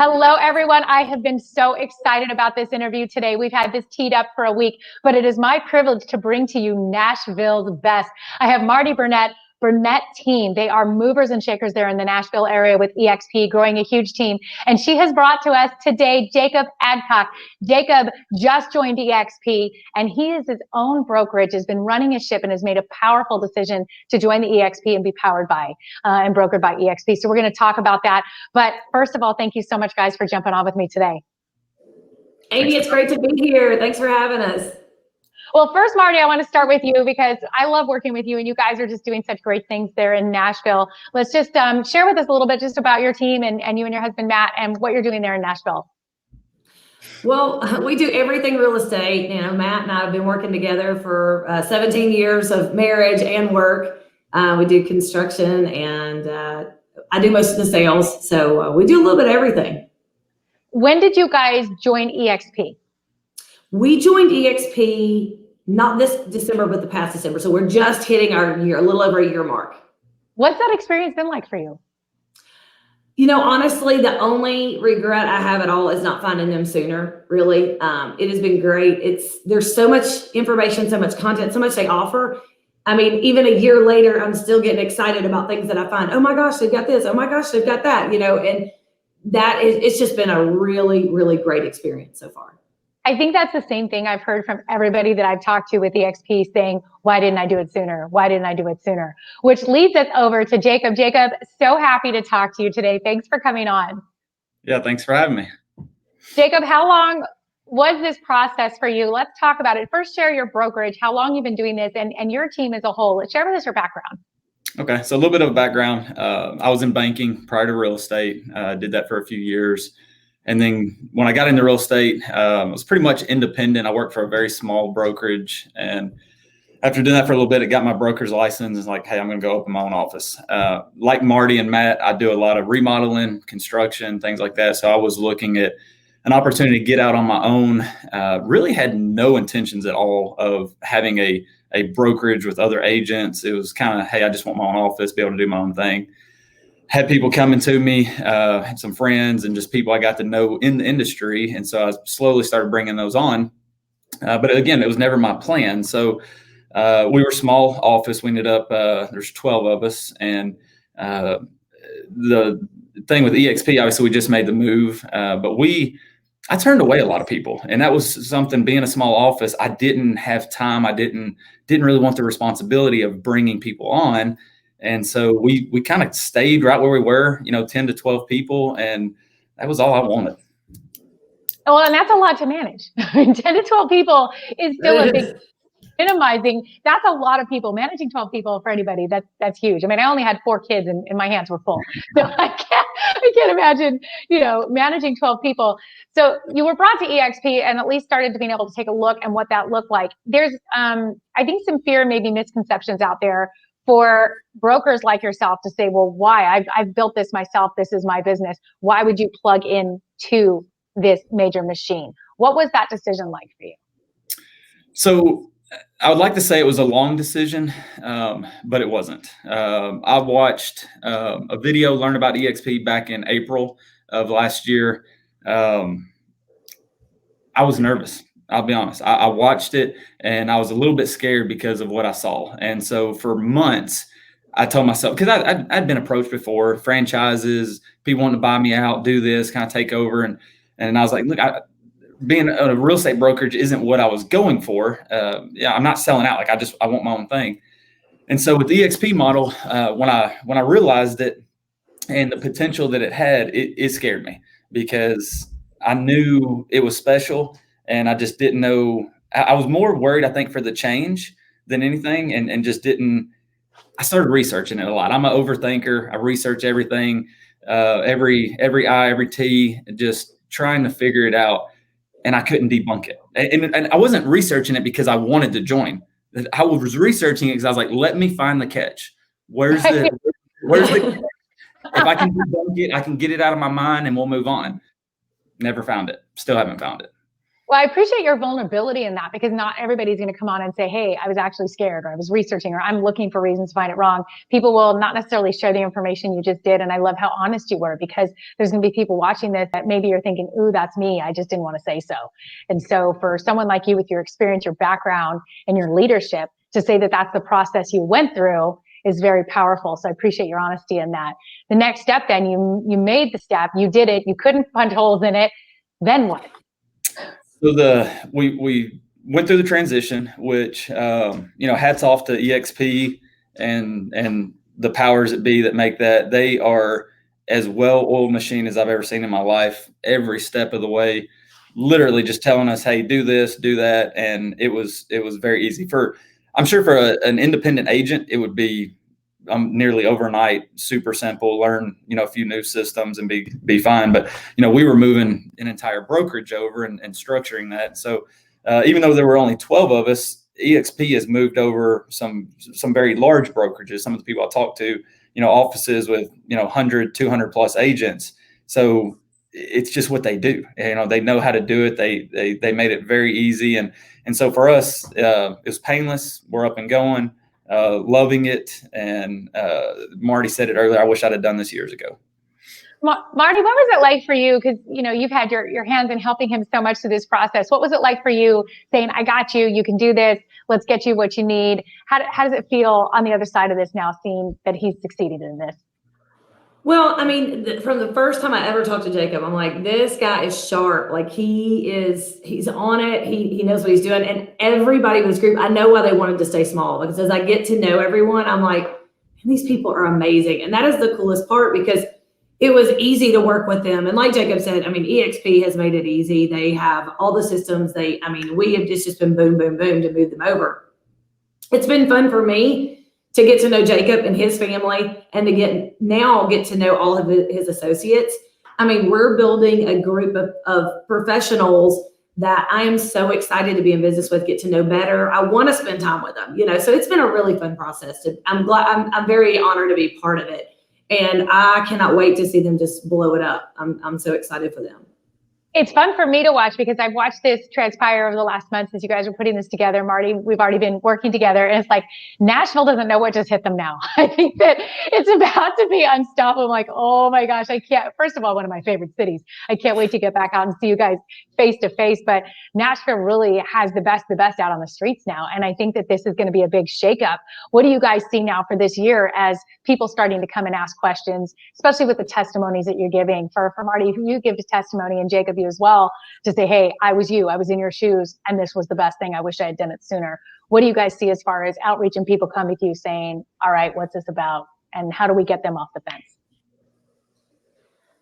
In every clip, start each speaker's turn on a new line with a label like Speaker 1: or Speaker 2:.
Speaker 1: Hello, everyone. I have been so excited about this interview today. We've had this teed up for a week, but it is my privilege to bring to you Nashville's best. I have Marty Burnett team. They are movers and shakers there in the Nashville area with EXP, growing a huge team. And she has brought to us today Jacob Adcock. Jacob just joined EXP, and he is his own brokerage, has been running his ship, and has made a powerful decision to join the EXP and be powered by and brokered by EXP. So we're going to talk about that. But first of all, thank you so much, guys, for jumping on with me today.
Speaker 2: Amy, it's great to be here. Thanks for having us.
Speaker 1: Well, first, Marty, I want to start with you because I love working with you, and you guys are just doing such great things there in Nashville. Let's just share with us a little bit just about your team and you and your husband, Matt, and what you're doing there in Nashville.
Speaker 2: Well, we do everything real estate. You know, Matt and I have been working together for 17 years of marriage and work. We do construction, and I do most of the sales. So we do a little bit of everything.
Speaker 1: When did you guys join EXP?
Speaker 2: We joined EXP not this December, but the past December. So we're just hitting our year, a little over a year mark.
Speaker 1: What's that experience been like for you?
Speaker 2: You know, honestly, the only regret I have at all is not finding them sooner, really. It has been great. There's so much information, so much content, so much they offer. I mean, even a year later, I'm still getting excited about things that I find. Oh my gosh, they've got this. Oh my gosh, they've got that, you know, and it's just been a really, really great experience so far.
Speaker 1: I think that's the same thing I've heard from everybody that I've talked to with EXP saying, why didn't I do it sooner? Why didn't I do it sooner? Which leads us over to Jacob. Jacob, so happy to talk to you today. Thanks for coming on.
Speaker 3: Yeah, thanks for having me.
Speaker 1: Jacob, how long was this process for you? Let's talk about it. First, share your brokerage, how long you've been doing this, and your team as a whole. Let's share with us your background.
Speaker 3: Okay, so a little bit of background. I was in banking prior to real estate. Did that for a few years. And then when I got into real estate, I was pretty much independent. I worked for a very small brokerage. And after doing that for a little bit, I got my broker's license. It's like, hey, I'm going to go open my own office. Like Marty and Matt, I do a lot of remodeling, construction, things like that. So I was looking at an opportunity to get out on my own. Really had no intentions at all of having a brokerage with other agents. It was kind of, hey, I just want my own office, be able to do my own thing. Had people coming to me, had some friends and just people I got to know in the industry. And so I slowly started bringing those on. But again, it was never my plan. So we were a small office. We ended up, there's 12 of us. And the thing with EXP, obviously we just made the move. But I turned away a lot of people. And that was something, being a small office, I didn't have time. I didn't really want the responsibility of bringing people on. And so we kind of stayed right where we were, 10 to 12 people. And that was all I wanted.
Speaker 1: Well, and that's a lot to manage. 10 to 12 people is still a big, minimizing. That's a lot of people. Managing 12 people for anybody, that's huge. I mean, I only had 4 kids and my hands were full. So I can't imagine, managing 12 people. So you were brought to EXP and at least started to being able to take a look at what that looked like. There's, I think, some fear, maybe misconceptions out there for brokers like yourself to say, well, why? I've built this myself. This is my business. Why would you plug in to this major machine? What was that decision like for you?
Speaker 3: So I would like to say it was a long decision, but it wasn't. I watched a video, learned about EXP back in April of last year. I was nervous. I'll be honest. I watched it and I was a little bit scared because of what I saw. And so for months, I told myself, because I'd been approached before, franchises, people wanting to buy me out, do this, kind of take over. And I was like, look, being a real estate brokerage isn't what I was going for. I'm not selling out. Like I want my own thing. And so with the EXP model, when I realized it and the potential that it had, it scared me because I knew it was special. And I just didn't know. I was more worried, I think, for the change than anything, and just didn't. I started researching it a lot. I'm an overthinker. I research everything, every I, every T, just trying to figure it out. And I couldn't debunk it. And I wasn't researching it because I wanted to join. I was researching it because I was like, let me find the catch. Where's the catch? If I can debunk it, I can get it out of my mind, and we'll move on. Never found it. Still haven't found it.
Speaker 1: Well, I appreciate your vulnerability in that, because not everybody's going to come on and say, hey, I was actually scared, or I was researching, or I'm looking for reasons to find it wrong. People will not necessarily share the information you just did. And I love how honest you were, because there's going to be people watching this that maybe you're thinking, ooh, that's me. I just didn't want to say so. And so for someone like you with your experience, your background, and your leadership, to say that that's the process you went through is very powerful. So I appreciate your honesty in that. The next step, then you made the step, you did it, you couldn't punch holes in it. Then what?
Speaker 3: So we went through the transition, which hats off to EXP and the powers that be that make that. They are as well-oiled machine as I've ever seen in my life. Every step of the way, literally just telling us, "Hey, do this, do that," and it was very easy. I'm sure for an independent agent, it would be nearly overnight, super simple, learn, a few new systems and be fine. But, we were moving an entire brokerage over and structuring that. So even though there were only 12 of us, EXP has moved over some very large brokerages. Some of the people I talked to, offices with, 100, 200 plus agents. So it's just what they do. They know how to do it. They made it very easy. And so for us, it was painless. We're up and going. Loving it. And Marty said it earlier, I wish I'd have done this years ago.
Speaker 1: Marty, what was it like for you? Because, you've had your hands in helping him so much through this process. What was it like for you saying, I got you, you can do this, let's get you what you need? How does it feel on the other side of this now, seeing that he's succeeded in this?
Speaker 2: Well, I mean, from the first time I ever talked to Jacob, I'm like, this guy is sharp. Like he's on it. He knows what he's doing. And everybody in this group, I know why they wanted to stay small, because as I get to know everyone, I'm like, these people are amazing. And that is the coolest part, because it was easy to work with them. And like Jacob said, I mean, EXP has made it easy. They have all the systems. We have just been boom, boom, boom to move them over. It's been fun for me to get to know Jacob and his family, and to get to know all of his associates. I mean, we're building a group of professionals that I am so excited to be in business with, get to know better. I want to spend time with them, so it's been a really fun process. I'm very honored to be part of it. And I cannot wait to see them just blow it up. I'm so excited for them.
Speaker 1: It's fun for me to watch, because I've watched this transpire over the last month since you guys are putting this together. Marty, we've already been working together, and it's like Nashville doesn't know what just hit them now. I think that it's about to be unstoppable. I'm like, oh my gosh, I can't. First of all, one of my favorite cities. I can't wait to get back out and see you guys face to face. But Nashville really has the best out on the streets now. And I think that this is going to be a big shakeup. What do you guys see now for this year as people starting to come and ask questions, especially with the testimonies that you're giving? For Marty, you give a testimony, and Jacob, you as well, to say, hey, I was in your shoes, and this was the best thing. I wish I had done it sooner. What do you guys see as far as outreach and people coming to you saying, all right, what's this about? And how do we get them off the fence?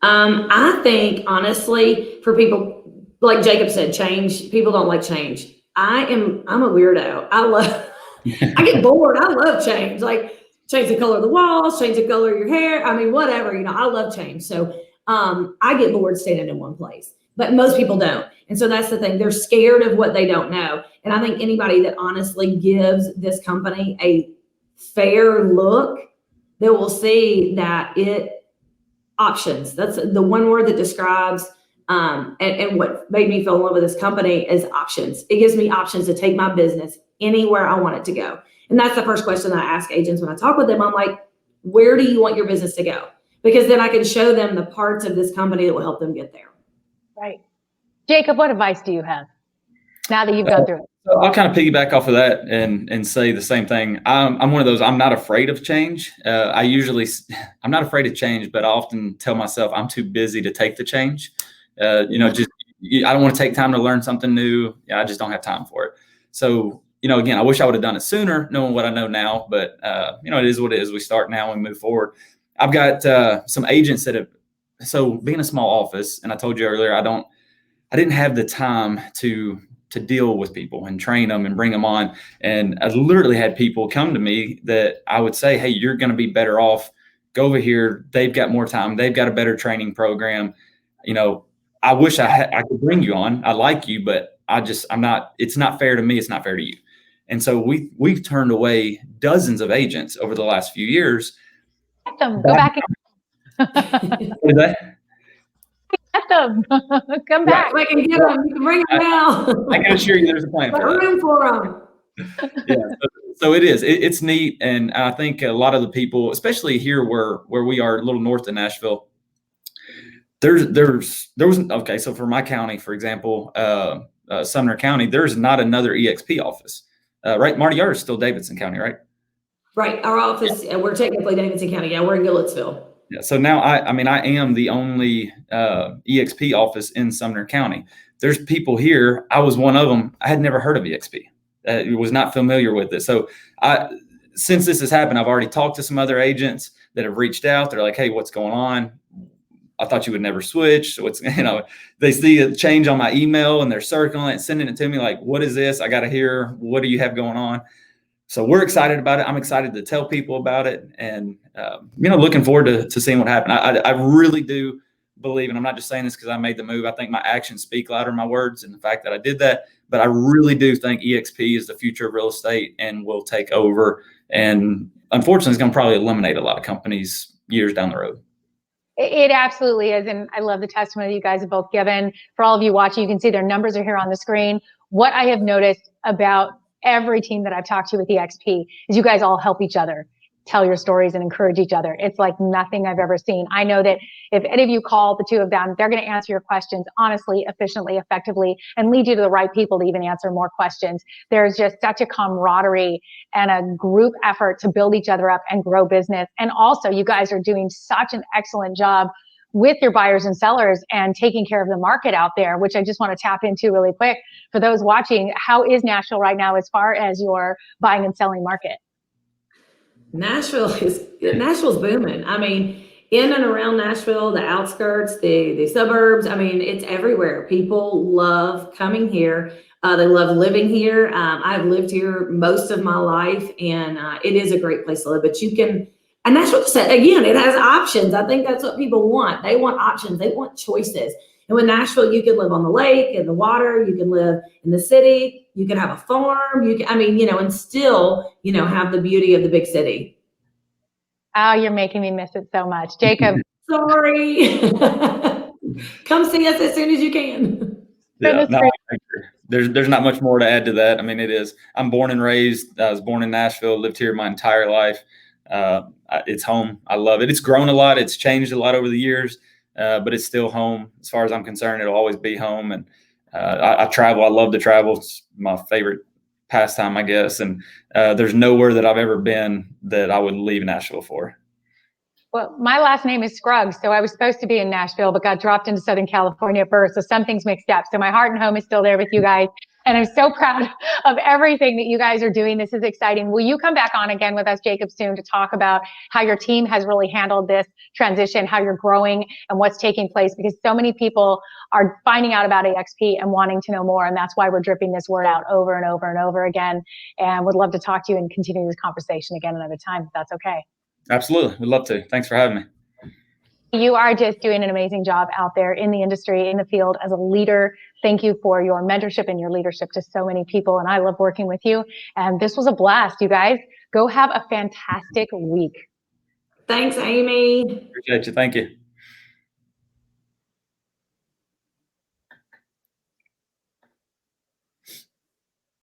Speaker 2: I think, honestly, for people, like Jacob said, change. People don't like change. I'm a weirdo. I get bored. I love change. Like, change the color of the walls, change the color of your hair. I mean, whatever, I love change. So I get bored standing in one place, but most people don't. And so that's the thing. They're scared of what they don't know. And I think anybody that honestly gives this company a fair look, they will see that options. That's the one word that describes and what made me fall in love with this company is options. It gives me options to take my business anywhere I want it to go. And that's the first question that I ask agents when I talk with them. I'm like, where do you want your business to go? Because then I can show them the parts of this company that will help them get there.
Speaker 1: Right. Jacob, what advice do you have now that you've gone through it?
Speaker 3: I'll kind of piggyback off of that and say the same thing. I'm one of those, I'm not afraid of change. I'm not afraid of change, but I often tell myself I'm too busy to take the change. I don't want to take time to learn something new. I just don't have time for it. So, again, I wish I would have done it sooner, knowing what I know now, but it is what it is. We start now and move forward. I've got some agents so being a small office, and I told you earlier, I didn't have the time to deal with people and train them and bring them on. And I literally had people come to me that I would say, hey, you're going to be better off. Go over here. They've got more time. They've got a better training program. I wish I could bring you on. I like you, but it's not fair to me. It's not fair to you. And so we've turned away dozens of agents over the last few years.
Speaker 1: Go back and let them. Come back.
Speaker 2: I can get them. You can bring them now.
Speaker 3: I can assure you there's a plan
Speaker 2: Put
Speaker 3: for that.
Speaker 2: room for them.
Speaker 3: Yeah, so it is. It's neat, and I think a lot of the people, especially here where we are, a little north of Nashville, there wasn't okay. So for my county, for example, Sumner County, there's not another EXP office, right? Marty, yours is still Davidson County, right?
Speaker 2: Right. Our office, we're technically Davidson County. Yeah, we're in Gilletsville.
Speaker 3: Yeah. So now I mean, I am the only EXP office in Sumner County. There's people here. I was one of them. I had never heard of EXP. Was not familiar with it. So since this has happened, I've already talked to some other agents that have reached out. They're like, "Hey, what's going on? I thought you would never switch." So it's, they see a change on my email and they're circling it, sending it to me like, "What is this? I got to hear. What do you have going on?" So we're excited about it. I'm excited to tell people about it, and looking forward to seeing what happens. I really do believe, and I'm not just saying this because I made the move. I think my actions speak louder than my words, and the fact that I did that. But I really do think EXP is the future of real estate and will take over. And unfortunately, it's going to probably eliminate a lot of companies years down the road.
Speaker 1: It absolutely is. And I love the testimony you guys have both given. For all of you watching, you can see their numbers are here on the screen. What I have noticed about every team that I've talked to with EXP is you guys all help each other tell your stories and encourage each other. It's like nothing I've ever seen. I know that if any of you call the two of them, they're going to answer your questions honestly, efficiently, effectively, and lead you to the right people to even answer more questions. There's just such a camaraderie and a group effort to build each other up and grow business. And also, you guys are doing such an excellent job with your buyers and sellers and taking care of the market out there, which I just want to tap into really quick. For those watching, how is Nashville right now as far as your buying and selling market?
Speaker 2: Nashville's booming. I mean, in and around Nashville, the outskirts, the suburbs. I mean, it's everywhere. People love coming here. They love living here. I've lived here most of my life, and it is a great place to live. But you can, and Nashville, again, it has options. I think that's what people want. They want options. They want choices. And with Nashville, you can live on the lake, in the water. You can live in the city. You can have a farm. You can, and still, have the beauty of the big city.
Speaker 1: Oh, you're making me miss it so much. Jacob.
Speaker 2: Sorry. Come see us as soon as you can.
Speaker 3: Yeah, no, there's not much more to add to that. I mean, it is. I'm born and raised. I was born in Nashville, lived here my entire life. It's home. I love it. It's grown a lot. It's changed a lot over the years. But it's still home. As far as I'm concerned, it'll always be home. And I travel. I love to travel. It's my favorite pastime, I guess. And there's nowhere that I've ever been that I would leave Nashville for.
Speaker 1: Well, my last name is Scruggs, so I was supposed to be in Nashville, but got dropped into Southern California first. So some things mixed up. So my heart and home is still there with you guys. And I'm so proud of everything that you guys are doing. This is exciting. Will you come back on again with us, Jacob, soon to talk about how your team has really handled this transition, how you're growing and what's taking place? Because so many people are finding out about EXP and wanting to know more. And that's why we're dripping this word out over and over and over again. And would love to talk to you and continue this conversation again another time, if that's okay.
Speaker 3: Absolutely. We'd love to. Thanks for having me.
Speaker 1: You are just doing an amazing job out there in the industry, in the field as a leader. Thank you for your mentorship and your leadership to so many people. And I love working with you. And this was a blast, you guys. Go have a fantastic week.
Speaker 2: Thanks, Amy.
Speaker 3: Appreciate you. Thank you.